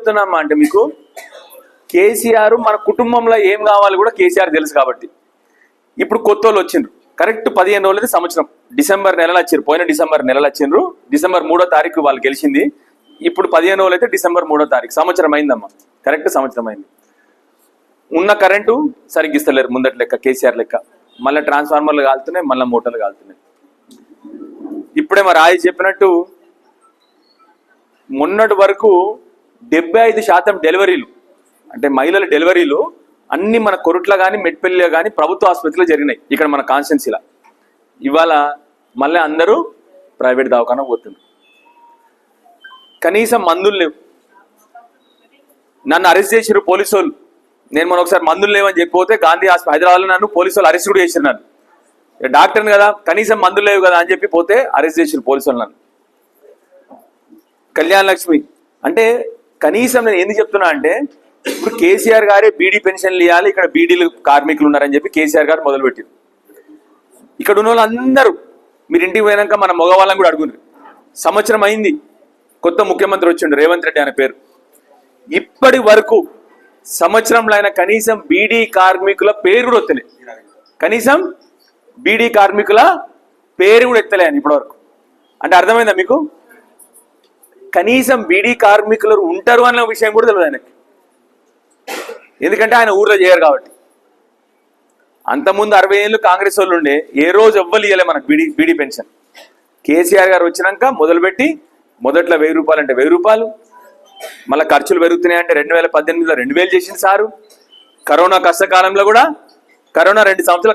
చెప్తున్నామా అంటే మీకు కేసీఆర్ మన కుటుంబంలో ఏం కావాలి కూడా కేసీఆర్ తెలుసు కాబట్టి ఇప్పుడు కొత్త వాళ్ళు వచ్చిండ్రు కరెక్ట్ 15 రోజులది సంవత్సరం డిసెంబర్ నెలలో వచ్చారు పోయిన డిసెంబర్ నెలలో వచ్చిండ్రు డిసెంబర్ 3వ తారీఖు వాళ్ళు గెలిచింది ఇప్పుడు 15 రోజులు అయితే డిసెంబర్ 3వ తారీఖు సంవత్సరం అయిందమ్మా కరెక్ట్ సంవత్సరం అయింది ఉన్న కరెంటు సరిగ్గా ఇస్తలేరు ముందటి లెక్క కేసీఆర్ లెక్క మళ్ళీ ట్రాన్స్ఫార్మర్లు కాలుతున్నాయి మళ్ళీ మోటార్లు కాలుతున్నాయి ఇప్పుడే మరి రాయి చెప్పినట్టు మొన్నటి వరకు 75% డెలివరీలు అంటే మహిళల డెలివరీలు అన్ని మన కొరుట్ల కానీ మెట్పల్లిలో కానీ ప్రభుత్వ ఆసుపత్రిలో జరిగినాయి ఇక్కడ మన కాన్స్టిట్యున్సీలో ఇవాళ మళ్ళీ అందరూ ప్రైవేట్ దవాఖానా పోతుంది కనీసం మందులు లేవు నన్ను అరెస్ట్ చేసిరు పోలీసు వాళ్ళు నేను మన ఒకసారి మందులు లేవని చెప్పిపోతే గాంధీ హైదరాబాద్లో నన్ను పోలీసు వాళ్ళు అరెస్ట్ కూడా చేసిరు నన్ను డాక్టర్ని కదా కనీసం మందులు లేవు కదా అని చెప్పి పోతే అరెస్ట్ చేసిరు పోలీసు వాళ్ళు నన్ను కళ్యాణ లక్ష్మి అంటే కనీసం నేను ఎందుకు చెప్తున్నా అంటే ఇప్పుడు కేసీఆర్ గారే బీడీ పెన్షన్లు ఇవ్వాలి ఇక్కడ బీడీలు కార్మికులు ఉన్నారని చెప్పి కేసీఆర్ గారు మొదలుపెట్టారు ఇక్కడ ఉన్న వాళ్ళందరూ మీరు ఇంటికి పోయినాక మన మగవాళ్ళని కూడా అడుగున్నారు సంవత్సరం అయింది కొత్త ముఖ్యమంత్రి వచ్చిండు రేవంత్ రెడ్డి అనే పేరు ఇప్పటి వరకు సంవత్సరంలో ఆయన కనీసం బీడీ కార్మికుల పేరు కూడా ఎత్తలే కనీసం బీడీ కార్మికుల పేరు కూడా ఎత్తలే అని ఇప్పటివరకు అంటే అర్థమైందా మీకు కనీసం బీడీ కార్మికులు ఉంటారు అన్న విషయం కూడా తెలియదు ఆయనకి ఎందుకంటే ఆయన ఊర్లో చేయరు కాబట్టి అంతకుముందు 60 ఏళ్ళు కాంగ్రెస్ వాళ్ళు ఉండే ఏ రోజు ఎవ్వరు ఇవ్వలే మనకు బీడీ పెన్షన్ కేసీఆర్ గారు వచ్చినాక మొదలుపెట్టి మొదట్లో 1000 రూపాయలు అంటే 1000 రూపాయలు మళ్ళీ ఖర్చులు పెరుగుతున్నాయంటే 2018లో 2000 చేసింది సారు కరోనా కష్టకాలంలో కూడా కరోనా 2 సంవత్సరాలు